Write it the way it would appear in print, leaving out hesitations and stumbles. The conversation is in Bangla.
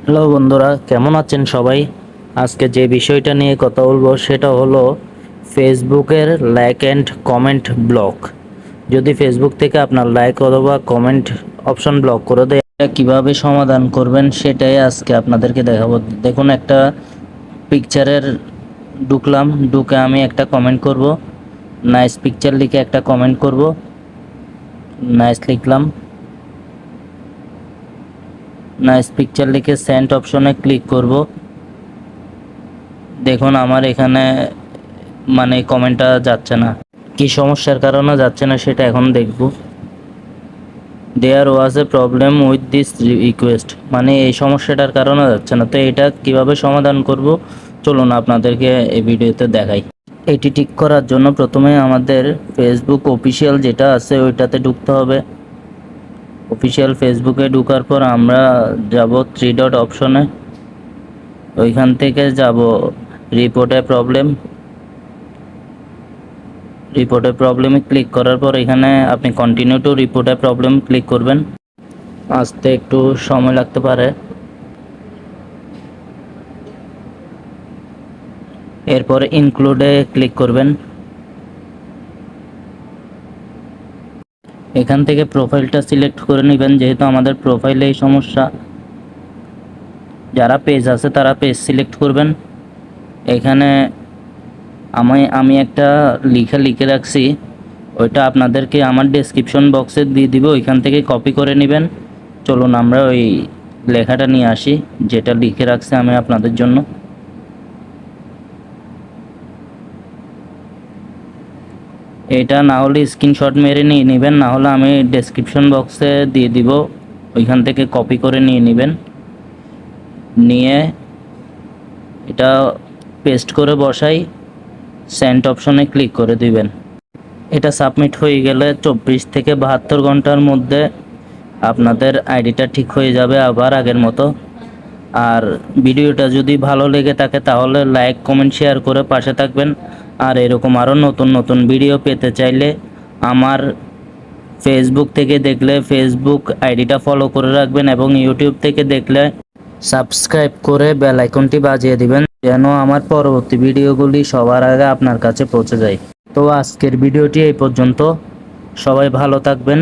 হ্যালো বন্ধুরা, কেমন আছেন সবাই? আজকে যে বিষয়টা নিয়ে কথা বলবো সেটা হলো ফেসবুকের লাইক অ্যান্ড কমেন্ট ব্লক। যদি ফেসবুক থেকে আপনার লাইক অথবা কমেন্ট অপশন ব্লক করে দেয়, এটা কীভাবে সমাধান করবেন সেটাই আজকে আপনাদেরকে দেখাবো। দেখুন, একটা পিকচারের ঢুকে আমি একটা কমেন্ট করব, নাইস পিকচার লিখে একটা কমেন্ট করব, নাইস লিখলাম, নাইস পিকচার লিখে সেন্ড অপশনে ক্লিক করব। দেখুন আমার এখানে কমেন্টটা যাচ্ছে না, কি সমস্যার কারণে যাচ্ছে না সেটা এখন দেখব। There was a problem with this request, এই সমস্যাটার কারণে যাচ্ছে না। তো এটা কিভাবে সমাধান করব চলুন আপনাদেরকে এই ভিডিওতে দেখাই। এটি ঠিক করার জন্য প্রথমে আমাদের ফেসবুক অফিসিয়াল যেটা আছে ওইটাতে ঢুকতে হবে। অফিসিয়াল ফেসবুকে ঢোকার পর আমরা যাব থ্রি ডট অপশনে, ওইখান থেকে যাব রিপোর্টে প্রবলেমে ক্লিক করার পর এখানে আপনি কন্টিনিউ টু রিপোর্টে প্রবলেম ক্লিক করবেন। আসতে একটু সময় লাগতে পারে। এরপর ইনক্লুডে ক্লিক করবেন। এখান থেকে প্রোফাইলটা সিলেক্ট করে নেবেন, যেহেতু আমাদের প্রোফাইলে এই সমস্যা। যারা পেজ আছে তারা পেজ সিলেক্ট করবেন। এখানে আমি একটা লিখে রাখছি, ওইটা আপনাদেরকে আমার ডেসক্রিপশন বক্সে দিয়ে দিব, ওইখান থেকে কপি করে নেবেন। চলুন আমরা ওই লেখাটা নিয়ে আসি যেটা লিখে রাখছি আমি আপনাদের জন্য। এটা না হলে স্ক্রিনশট মেরে নিয়ে নেবেন, না হলে আমি ডেসক্রিপশন বক্সে দিয়ে দিব, ওইখান থেকে কপি করে নিয়ে নেবেন। নিয়ে এটা পেস্ট করে বসাই, সেন্ড অপশনে ক্লিক করে দিবেন। এটা সাবমিট হয়ে গেলে 24 থেকে 72 ঘন্টার মধ্যে আপনাদের আইডিটা ঠিক হয়ে যাবে আবার আগের মতো। আর ভিডিওটা যদি ভালো লেগে থাকে তাহলে লাইক কমেন্ট শেয়ার করে পাশে থাকবেন। আর এরকম আরও নতুন নতুন ভিডিও পেতে চাইলে আমার ফেসবুক থেকে দেখলে ফেসবুক আইডিটা ফলো করে রাখবেন, এবং ইউটিউব থেকে দেখলে সাবস্ক্রাইব করে বেল আইকনটি বাজিয়ে দিবেন, যেন আমার পরবর্তী ভিডিওগুলি সবার আগে আপনার কাছে পৌঁছে যায়। তো আজকের ভিডিওটি এই পর্যন্ত, সবাই ভালো থাকবেন।